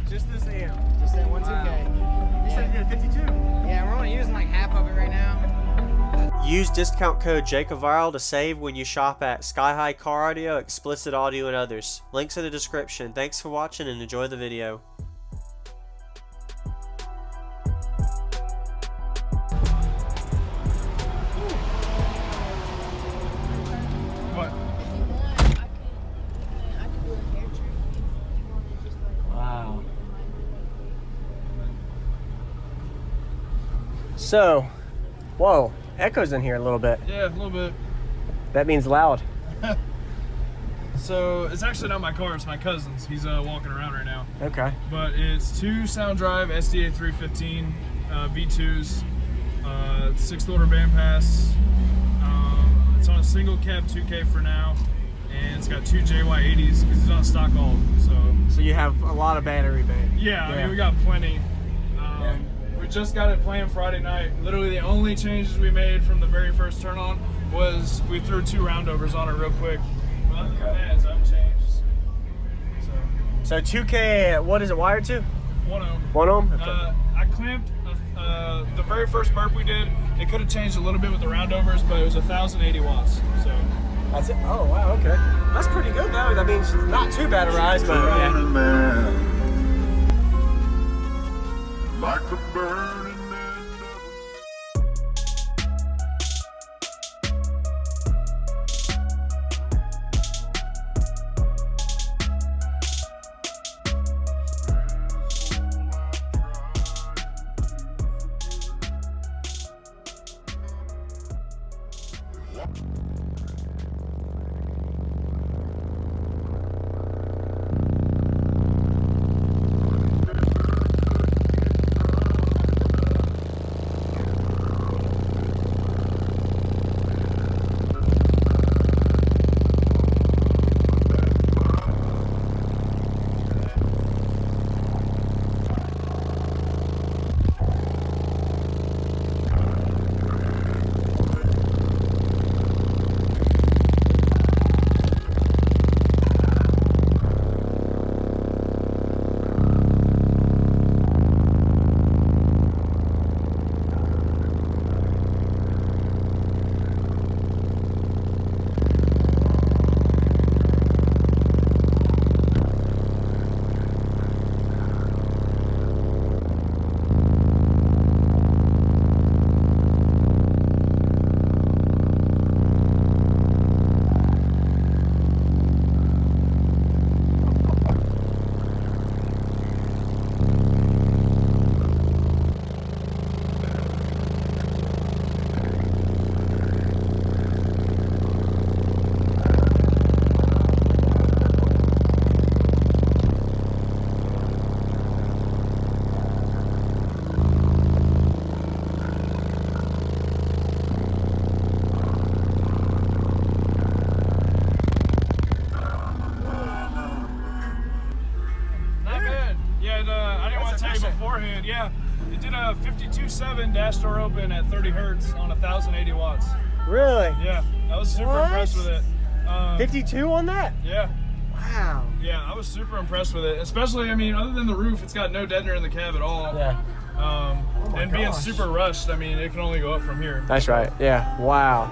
Just this amp. Just that one 2K. You said you did 52. Yeah, we're only using like half of it right now. Use discount code JACOVIRAL to save when you shop at Sky High Car Audio, Explicit Audio, and others. Links in the description. Thanks for watching and enjoy the video. What? I could do a hair trick if you want to just like. Wow. So, whoa, echoes in here a little bit. Yeah, a little bit. That means loud. So it's actually not my car, it's my cousin's. He's walking around right now. Okay. But it's two SounDrive SDA3 15 V2s, 6th Order Bandpass. It's on a single cab 2K for now, and it's got two JY80s because it's on stock all. So you have a lot of battery bank. Yeah, I mean we got plenty. We just got it playing Friday night. Literally the only changes we made from the very first turn on was we threw two roundovers on it real quick. Other than that, it's unchanged. So 2K, what is it wired to? 1 ohm. 1 ohm? Okay. I clamped the very first burp we did. It could have changed a little bit with the roundovers, but it was 1,080 watts. So That's it? Oh, wow, okay. That's pretty good though. That means it's not too batterized, but yeah. Like a burning man. beforehand, yeah. It did a 52.7 dash door open at 30 hertz on 1,080 watts. Really? Yeah, I was super impressed with it. 52 on that? Yeah. Wow. Yeah, I was super impressed with it. Especially, I mean, other than the roof, it's got no deadener in the cab at all. Yeah. And being super rushed, I mean, it can only go up from here. That's right. Yeah. Wow.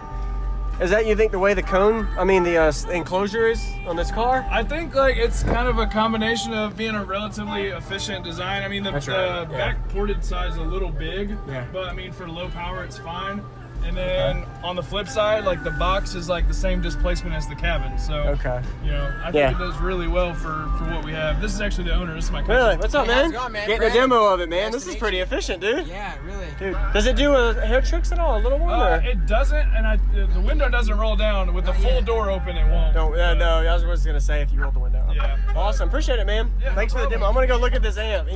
Is that, you think, the way the cone, I mean, the enclosure is on this car? I think, like, it's kind of a combination of being a relatively efficient design. I mean, the back ported side is a little big, but I mean, for low power, it's fine. And then on the flip side, like, the box is like the same displacement as the cabin. So, you know, I think it does really well for what we have. This is actually the owner. This is my cousin. Really? What's up, man? How's it going, man? Getting a demo of it, man. This is pretty efficient, dude. Yeah, really. Dude, does it do hair tricks at all? A little one? It doesn't, and the window doesn't roll down. With the full door open, it won't. No, I was just gonna say if you rolled the window. Yeah. Awesome. Appreciate it, man. Yeah, Thanks for the demo. I'm gonna go look at this amp.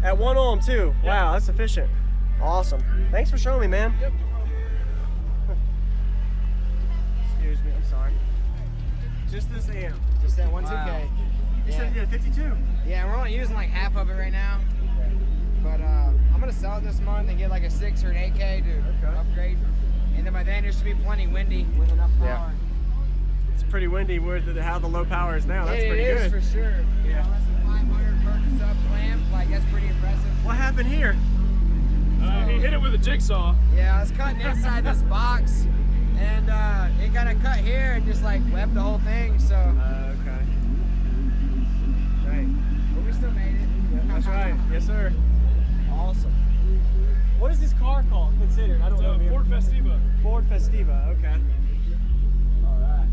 At 1 ohm too. Wow, that's efficient. Awesome. Thanks for showing me, man. Yep. Excuse me, I'm sorry. Just this amp. Just that one 2K. You said you had 52. Yeah, we're only using like half of it right now. But I'm gonna sell it this month and get like a 6 or an 8K to upgrade. And then by then it should be plenty windy with enough power. Yeah. It's pretty windy with how the low power is now. That's pretty good. It is for sure. Yeah. That's a 500 Percocet. happened here? He hit it with a jigsaw. Yeah, I was cutting inside this box, and it kind of cut here and just like webbed the whole thing. So. Okay. Right. But we still made it. Yeah, that's right. Yes, sir. Awesome. What is this car called? Considered? I don't know. It's a Ford Festiva. Ford Festiva. Okay. All right.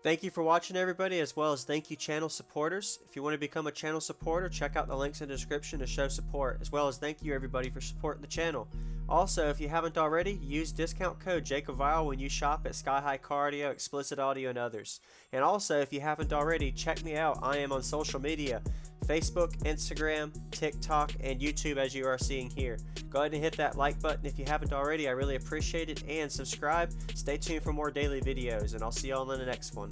Thank you for watching, everybody, as well as thank you channel supporters. If you want to become a channel supporter, check out the links in the description to show support, as well as thank you everybody for supporting the channel. Also, if you haven't already, use discount code JACOBVIRAL when you shop at Sky High Car Audio, Explicit Audio, and others. And also, if you haven't already, check me out. I am on social media, Facebook, Instagram, TikTok, and YouTube, as you are seeing here. Go ahead and hit that like button if you haven't already. I really appreciate it. And subscribe. Stay tuned for more daily videos, and I'll see y'all in the next one.